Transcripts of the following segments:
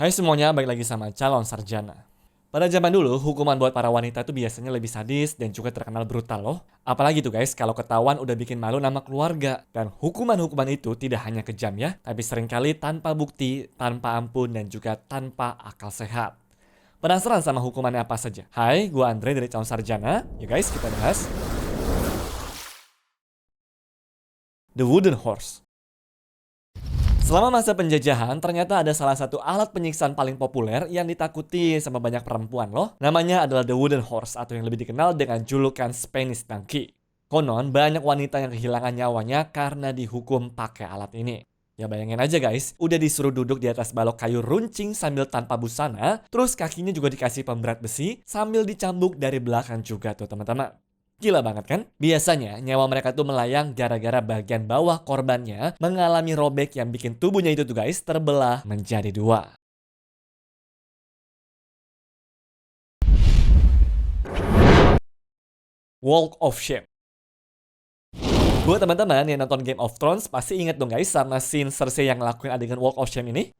Hai semuanya, balik lagi sama Calon Sarjana. Pada zaman dulu, hukuman buat para wanita itu biasanya lebih sadis dan juga terkenal brutal loh. Apalagi tuh guys, kalau ketahuan udah bikin malu nama keluarga. Dan hukuman-hukuman itu tidak hanya kejam ya, tapi seringkali tanpa bukti, tanpa ampun, dan juga tanpa akal sehat. Penasaran sama hukumannya apa saja? Hai, gua Andre dari Calon Sarjana. Yuk guys, kita bahas The Wooden Horse. Selama masa penjajahan, ternyata ada salah satu alat penyiksaan paling populer yang ditakuti sama banyak perempuan loh. Namanya adalah The Wooden Horse atau yang lebih dikenal dengan julukan Spanish Donkey. Konon, banyak wanita yang kehilangan nyawanya karena dihukum pakai alat ini. Ya bayangin aja guys, udah disuruh duduk di atas balok kayu runcing sambil tanpa busana, terus kakinya juga dikasih pemberat besi sambil dicambuk dari belakang juga tuh teman-teman. Gila banget kan? Biasanya nyawa mereka tuh melayang gara-gara bagian bawah korbannya mengalami robek yang bikin tubuhnya itu tuh guys terbelah menjadi dua. Walk of Shame. Buat teman-teman yang nonton Game of Thrones pasti inget dong guys sama scene Cersei yang ngelakuin adegan Walk of Shame ini.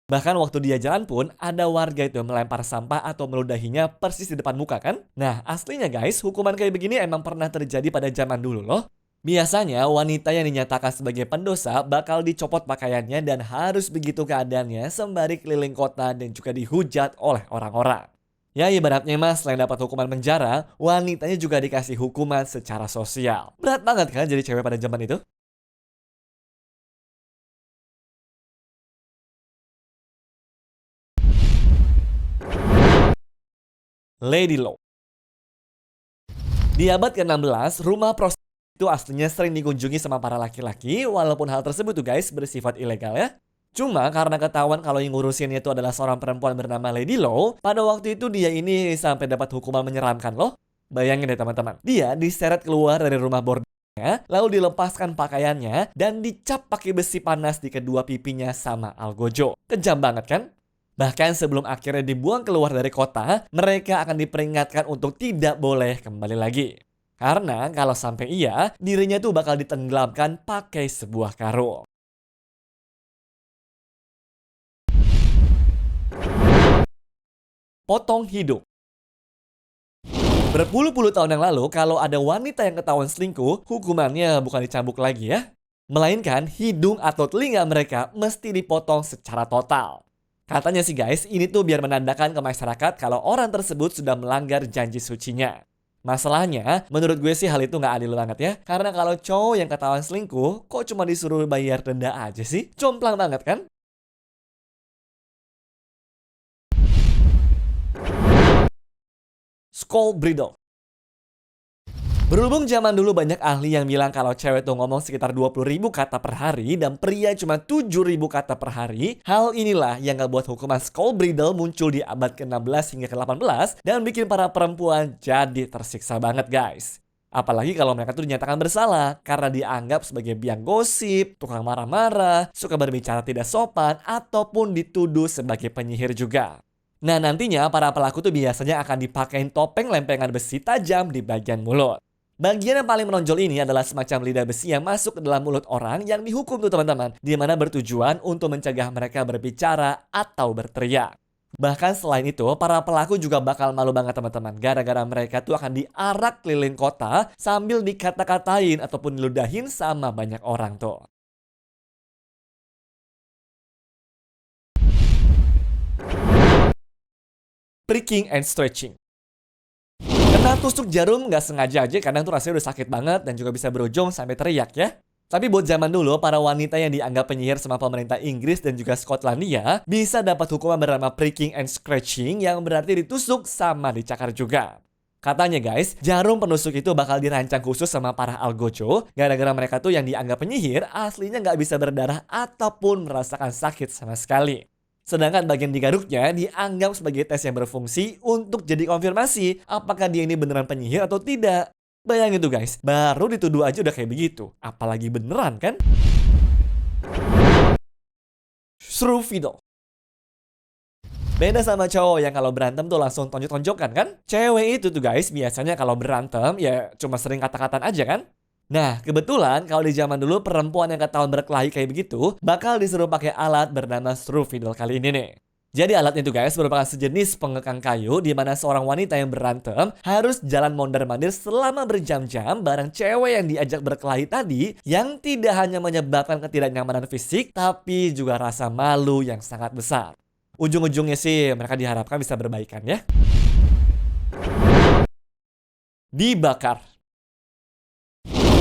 Bahkan waktu dia jalan pun, ada warga itu melempar sampah atau meludahinya persis di depan muka kan? Nah, aslinya guys, hukuman kayak begini emang pernah terjadi pada zaman dulu loh. Biasanya, wanita yang dinyatakan sebagai pendosa bakal dicopot pakaiannya dan harus begitu keadaannya sembari keliling kota dan juga dihujat oleh orang-orang. Ya ibaratnya mas, selain dapat hukuman penjara, wanitanya juga dikasih hukuman secara sosial. Berat banget kan jadi cewek pada zaman itu? Lady Law. Di abad ke-16, rumah prostitusi itu aslinya sering dikunjungi sama para laki-laki, walaupun hal tersebut tuh guys bersifat ilegal ya. Cuma karena ketahuan kalau yang ngurusinnya itu adalah seorang perempuan bernama Lady Law, pada waktu itu dia ini sampai dapat hukuman menyeramkan loh. Bayangin deh teman-teman, dia diseret keluar dari rumah bordelnya, lalu dilepaskan pakaiannya, dan dicap pakai besi panas di kedua pipinya sama algojo. Kejam banget kan? Bahkan sebelum akhirnya dibuang keluar dari kota, mereka akan diperingatkan untuk tidak boleh kembali lagi. Karena kalau sampai iya, dirinya tuh bakal ditenggelamkan pakai sebuah karung. Potong hidung. Berpuluh-puluh tahun yang lalu, kalau ada wanita yang ketahuan selingkuh, hukumannya bukan dicambuk lagi ya. Melainkan hidung atau telinga mereka mesti dipotong secara total. Katanya sih guys, ini tuh biar menandakan ke masyarakat kalau orang tersebut sudah melanggar janji sucinya. Masalahnya, menurut gue sih hal itu nggak adil banget ya. Karena kalau cowok yang ketahuan selingkuh, kok cuma disuruh bayar denda aja sih? Jomplang banget kan? Skull Bridle. Berhubung zaman dulu banyak ahli yang bilang kalau cewek tuh ngomong sekitar 20.000 kata per hari dan pria cuma 7.000 kata per hari, hal inilah yang gak buat hukuman skull bridle muncul di abad ke-16 hingga ke-18 dan bikin para perempuan jadi tersiksa banget guys. Apalagi kalau mereka tuh dinyatakan bersalah karena dianggap sebagai biang gosip, tukang marah-marah, suka berbicara tidak sopan, ataupun dituduh sebagai penyihir juga. Nah nantinya para pelaku tuh biasanya akan dipakein topeng lempengan besi tajam di bagian mulut. Bagian yang paling menonjol ini adalah semacam lidah besi yang masuk ke dalam mulut orang yang dihukum tuh teman-teman. Di mana bertujuan untuk mencegah mereka berbicara atau berteriak. Bahkan selain itu, para pelaku juga bakal malu banget teman-teman. Gara-gara mereka tuh akan diarak keliling kota sambil dikata-katain ataupun diludahin sama banyak orang tuh. Pricking and stretching. Kena tusuk jarum nggak sengaja aja kadang tuh rasanya udah sakit banget dan juga bisa berujung sampai teriak ya. Tapi buat zaman dulu, para wanita yang dianggap penyihir sama pemerintah Inggris dan juga Skotlandia bisa dapat hukuman bernama pricking and scratching yang berarti ditusuk sama dicakar juga. Katanya guys, jarum penusuk itu bakal dirancang khusus sama para algojo gara-gara mereka tuh yang dianggap penyihir aslinya nggak bisa berdarah ataupun merasakan sakit sama sekali. Sedangkan bagian digaruknya dianggap sebagai tes yang berfungsi untuk jadi konfirmasi apakah dia ini beneran penyihir atau tidak. Bayangin tuh guys, baru dituduh aja udah kayak begitu. Apalagi beneran kan? Shrew Fiddle. Beda sama cowok yang kalau berantem tuh langsung tonjok-tonjokan kan? Cewek itu tuh guys biasanya kalau berantem ya cuma sering kata-kataan aja kan? Nah, kebetulan kalau di zaman dulu perempuan yang ketahuan berkelahi kayak begitu bakal disuruh pakai alat bernama screw fiddle kali ini nih. Jadi alat itu guys merupakan sejenis pengekang kayu di mana seorang wanita yang berantem harus jalan mondar-mandir selama berjam-jam bareng cewek yang diajak berkelahi tadi yang tidak hanya menyebabkan ketidaknyamanan fisik tapi juga rasa malu yang sangat besar. Ujung-ujungnya sih mereka diharapkan bisa berbaikan ya. Dibakar.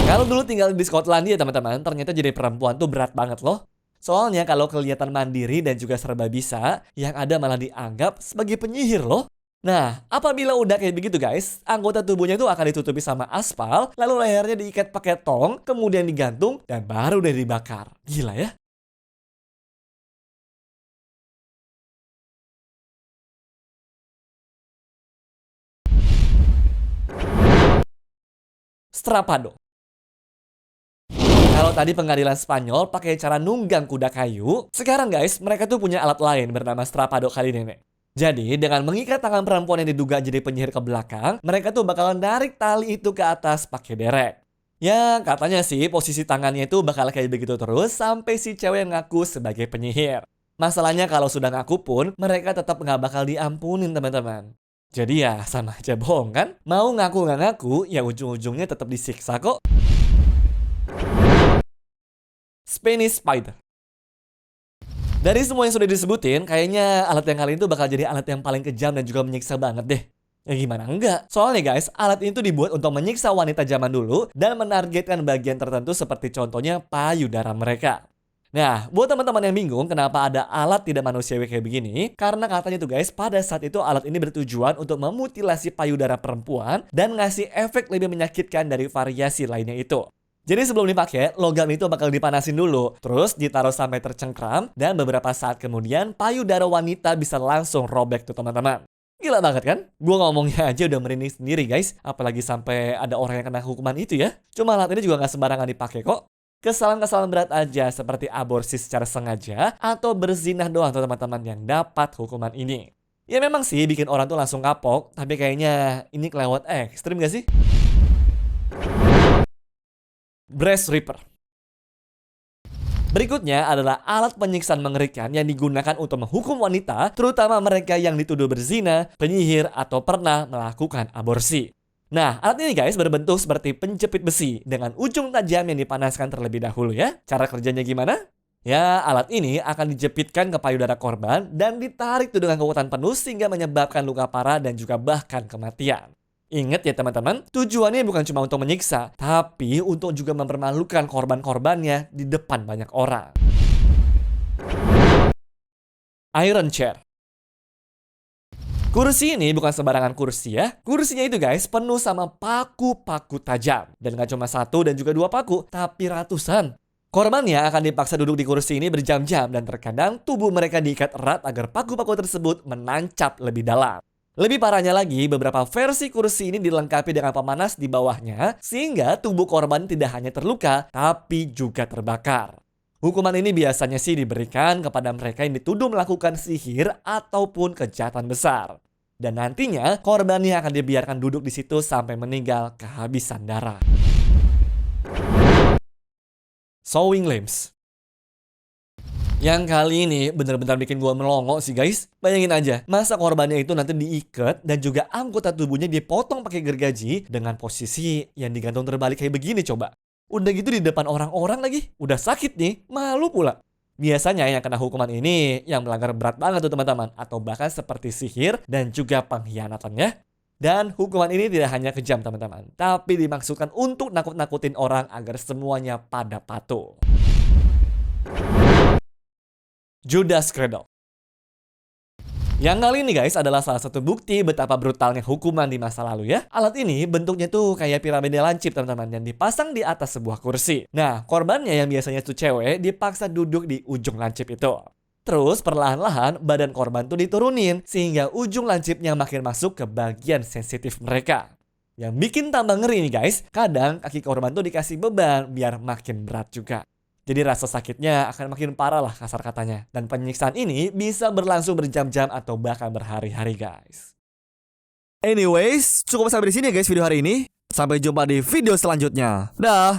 Kalau dulu tinggal di Skotlandia teman-teman, ternyata jadi perempuan tuh berat banget loh. Soalnya kalau kelihatan mandiri dan juga serba bisa, yang ada malah dianggap sebagai penyihir loh. Nah, apabila udah kayak begitu guys, anggota tubuhnya itu akan ditutupi sama aspal, lalu lehernya diikat pakai tong, kemudian digantung, dan baru deh dibakar. Gila ya? Strapado. Kalau tadi pengadilan Spanyol pakai cara nunggang kuda kayu, sekarang guys, mereka tuh punya alat lain bernama strapado kali ini nih. Jadi, dengan mengikat tangan perempuan yang diduga jadi penyihir ke belakang, mereka tuh bakalan narik tali itu ke atas pakai derek. Ya, katanya sih posisi tangannya itu bakal kayak begitu terus sampai si cewek ngaku sebagai penyihir. Masalahnya kalau sudah ngaku pun, mereka tetap nggak bakal diampunin teman-teman. Jadi ya sama aja bohong kan? Mau ngaku nggak ngaku, ya ujung-ujungnya tetap disiksa kok. Spanish Spider. Dari semua yang sudah disebutin, kayaknya alat yang kali ini tuh bakal jadi alat yang paling kejam dan juga menyiksa banget deh. Ya gimana enggak? Soalnya guys, alat ini tuh dibuat untuk menyiksa wanita zaman dulu dan menargetkan bagian tertentu seperti contohnya payudara mereka. Nah, buat teman-teman yang bingung kenapa ada alat tidak manusiawi kayak begini, karena katanya tuh guys, pada saat itu alat ini bertujuan untuk memutilasi payudara perempuan dan ngasih efek lebih menyakitkan dari variasi lainnya itu. Jadi sebelum dipakai, logam itu bakal dipanasin dulu, terus ditaruh sampai tercengkram, dan beberapa saat kemudian payudara wanita bisa langsung robek tuh teman-teman. Gila banget kan? Gue ngomongnya aja udah merinding sendiri guys, apalagi sampai ada orang yang kena hukuman itu ya. Cuma alat ini juga gak sembarangan dipakai kok. Kesalahan-kesalahan berat aja seperti aborsi secara sengaja atau berzinah doang tuh teman-teman yang dapat hukuman ini. Ya memang sih bikin orang tuh langsung kapok, tapi kayaknya ini kelewat ekstrim gak sih? Breast Ripper. Berikutnya adalah alat penyiksaan mengerikan yang digunakan untuk menghukum wanita, terutama mereka yang dituduh berzina, penyihir, atau pernah melakukan aborsi. Nah, alat ini guys berbentuk seperti penjepit besi dengan ujung tajam yang dipanaskan terlebih dahulu ya. Cara kerjanya gimana? Ya, alat ini akan dijepitkan ke payudara korban dan ditarik tuh dengan kekuatan penuh sehingga menyebabkan luka parah dan juga bahkan kematian. Ingat ya teman-teman, tujuannya bukan cuma untuk menyiksa, tapi untuk juga mempermalukan korban-korbannya di depan banyak orang. Iron Chair. Kursi ini bukan sembarangan kursi ya. Kursinya itu guys penuh sama paku-paku tajam. Dan gak cuma satu dan juga dua paku, tapi ratusan. Korbannya akan dipaksa duduk di kursi ini berjam-jam dan terkadang tubuh mereka diikat erat agar paku-paku tersebut menancap lebih dalam. Lebih parahnya lagi, beberapa versi kursi ini dilengkapi dengan pemanas di bawahnya, sehingga tubuh korban tidak hanya terluka, tapi juga terbakar. Hukuman ini biasanya sih diberikan kepada mereka yang dituduh melakukan sihir ataupun kejahatan besar. Dan nantinya, korbannya akan dibiarkan duduk di situ sampai meninggal kehabisan darah. Sewing limbs. Yang kali ini benar-benar bikin gue melongo sih guys. Bayangin aja, masa korbannya itu nanti diikat dan juga anggota tubuhnya dipotong pakai gergaji dengan posisi yang digantung terbalik kayak begini coba. Udah gitu di depan orang-orang lagi, udah sakit nih, malu pula. Biasanya yang kena hukuman ini yang melanggar berat banget tuh teman-teman, atau bahkan seperti sihir dan juga pengkhianatan ya. Dan hukuman ini tidak hanya kejam teman-teman, tapi dimaksudkan untuk nakut-nakutin orang agar semuanya pada patuh. Judas Cradle. Yang kali ini guys adalah salah satu bukti betapa brutalnya hukuman di masa lalu ya. Alat ini bentuknya tuh kayak piramida lancip teman-teman yang dipasang di atas sebuah kursi. Nah, korbannya yang biasanya tuh cewek dipaksa duduk di ujung lancip itu. Terus perlahan-lahan badan korban tuh diturunin sehingga ujung lancipnya makin masuk ke bagian sensitif mereka. Yang bikin tambah ngeri nih guys, kadang kaki korban tuh dikasih beban biar makin berat juga. Jadi rasa sakitnya akan makin parah lah kasar katanya. Dan penyiksaan ini bisa berlangsung berjam-jam atau bahkan berhari-hari guys. Anyways, cukup sampai di sini ya guys video hari ini. Sampai jumpa di video selanjutnya. Dah.